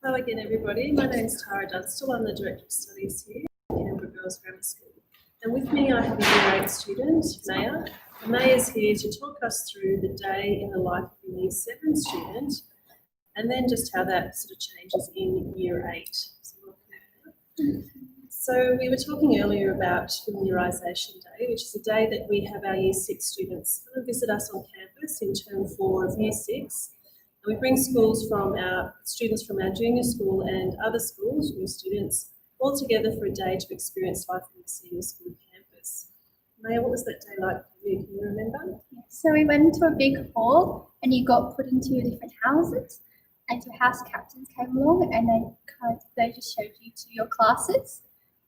Hello again, everybody. My name is Tara Dunstall. I'm the Director of Studies here at Canberra Girls Grammar School. And with me, I have a Year 8 student, Maya. And Maya is here to talk us through the day in the life of a Year 7 student, and then just how that sort of changes in Year 8. So we were talking earlier about Familiarisation Day, which is a day that we have our Year 6 students come and visit us on campus in Term 4 of Year 6. We bring students from our junior school and other schools, new students, all together for a day to experience life on the senior school campus. Maya, what was that day like for you? Can you remember? So we went into a big hall and you got put into different houses, and your house captains came along and they just showed you to your classes,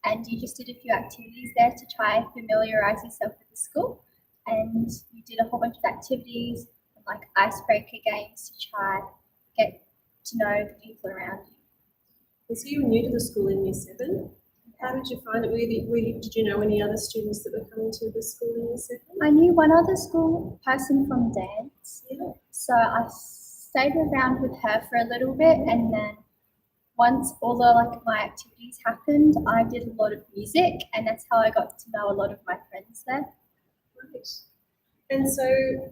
and you just did a few activities there to try and familiarise yourself with the school. And you did a whole bunch of activities like icebreaker games to try get to know the people around you. So you were new to the school in Year 7. How did you find it? Did you know any other students that were coming to the school in Year 7? I knew one other school person from dance, Yeah. so I stayed around with her for a little bit, and then once all the my activities happened, I did a lot of music, and that's how I got to know a lot of my friends there. Right. And so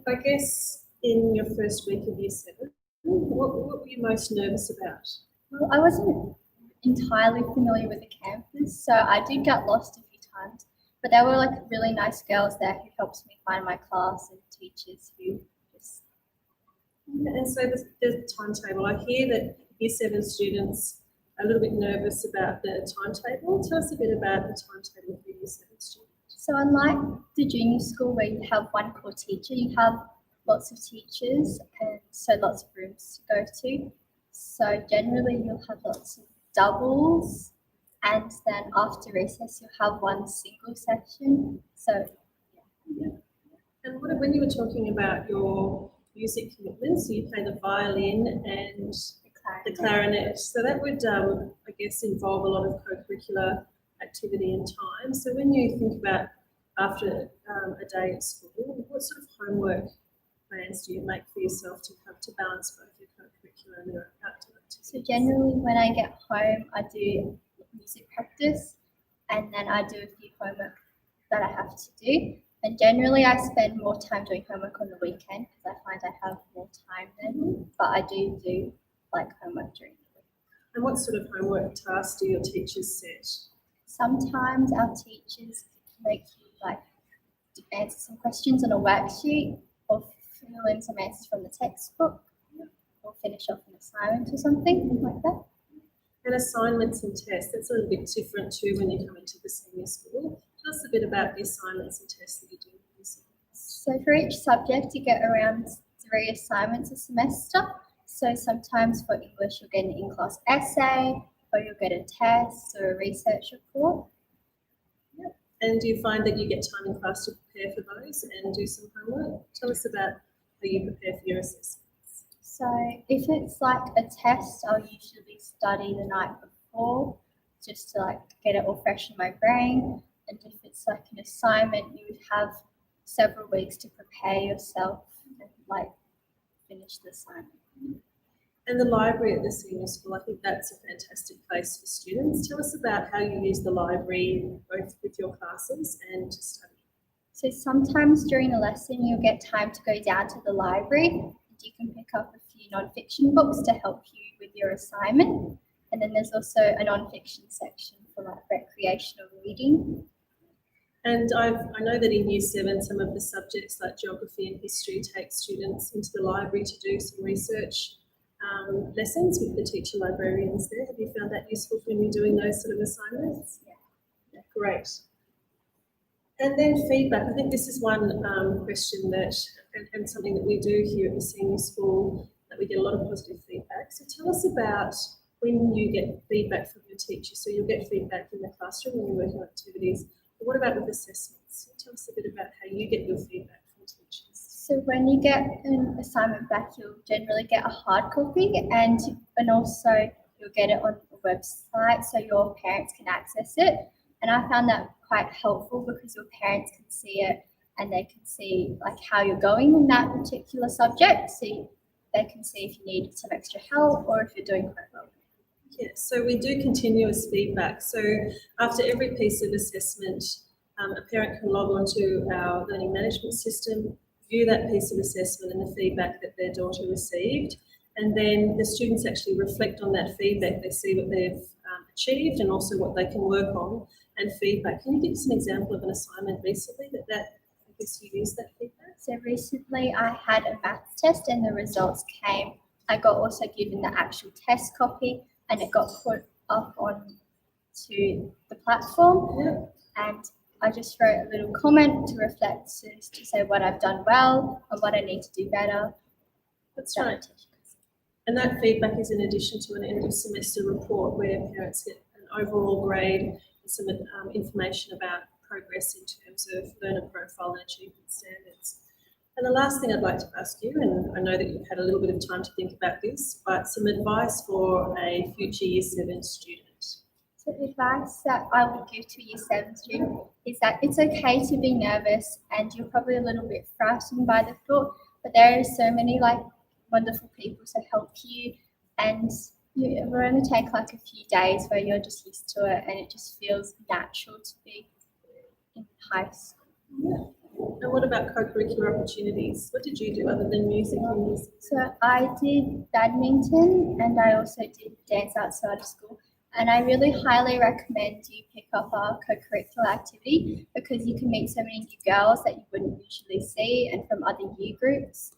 I guess in your first week of Year 7, what were you most nervous about? Well, I wasn't entirely familiar with the campus, so I did get lost a few times, but there were really nice girls there who helped me find my class, and teachers who just... And so the timetable, I hear that Year 7 students are a little bit nervous about the timetable. Tell us a bit about the timetable for Year 7 students. So unlike the junior school where you have one core teacher, you have lots of teachers and so lots of rooms to go to. So generally you'll have lots of doubles, and then after recess you'll have one single session. So yeah. And when you were talking about your music commitments, so you play the violin and the clarinet. So that would, I guess, involve a lot of co-curricular activity and time. So when you think about after a day at school, what sort of homework plans do you make for yourself to have to balance both your co-curricular and your outdoor activities? So generally when I get home, I do music practice, and then I do a few homework that I have to do. And generally I spend more time doing homework on the weekend because I find I have more time then, but I do homework during the week. And what sort of homework tasks do your teachers set? Sometimes our teachers make you answer some questions on a worksheet, or fill in some answers from the textbook, or finish off an assignment or something like that. And assignments and tests, that's a little bit different too when you come into the senior school. Tell us a bit about the assignments and tests that you do. So for each subject you get around 3 assignments a semester. So sometimes for English you'll get an in-class essay, or you'll get a test or a research report. Yep. And do you find that you get time in class to prepare for those and do some homework? Tell us about how you prepare for your assessments. So if it's a test, I'll usually study the night before just to get it all fresh in my brain. And if it's an assignment, you would have several weeks to prepare yourself and finish the assignment. And the library at the senior school, I think that's a fantastic place for students. Tell us about how you use the library both with your classes and to study. So sometimes during a lesson you'll get time to go down to the library, and you can pick up a few non-fiction books to help you with your assignment. And then there's also a non-fiction section for recreational reading. And I know that in Year 7 some of the subjects like geography and history take students into the library to do some research lessons with the teacher librarians there. Have you found that useful when you're doing those sort of assignments? Yeah, great. And then feedback. I think this is one question that, and something that we do here at the senior school, that we get a lot of positive feedback. So tell us about when you get feedback from your teacher. So you'll get feedback in the classroom when you're working on activities. But what about with assessments? Tell us a bit about how you get your feedback from teachers. So when you get an assignment back, you'll generally get a hard copy, and also you'll get it on the website so your parents can access it. And I found that quite helpful because your parents can see it and they can see how you're going in that particular subject. So they can see if you need some extra help or if you're doing quite well. Yes, so we do continuous feedback. So after every piece of assessment, a parent can log onto our learning management system, view that piece of assessment and the feedback that their daughter received, and then the students actually reflect on that feedback. They see what they've achieved and also what they can work on and feedback. Can you give us an example of an assignment recently that I guess you used that feedback? So recently I had a maths test and the results came. I got also given the actual test copy and it got put up on to the platform. Yeah. And I just wrote a little comment to reflect, to say what I've done well and what I need to do better. That's right. And that feedback is in addition to an end of semester report where parents get an overall grade and some information about progress in terms of learner profile and achievement standards. And the last thing I'd like to ask you, and I know that you've had a little bit of time to think about this, but some advice for a future Year 7 student. So the advice that I would give to a Year 7 student is that it's okay to be nervous and you're probably a little bit frightened by the thought, but there are so many wonderful people to help you, and it will only take a few days where you're just used to it and it just feels natural to be in high school. Yeah. And what about co-curricular opportunities? What did you do other than music? So I did badminton and I also did dance outside of school. And I really highly recommend you pick up a co-curricular activity because you can meet so many new girls that you wouldn't usually see and from other year groups.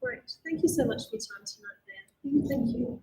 Great. Thank you so much for your time tonight, Dan. Thank you.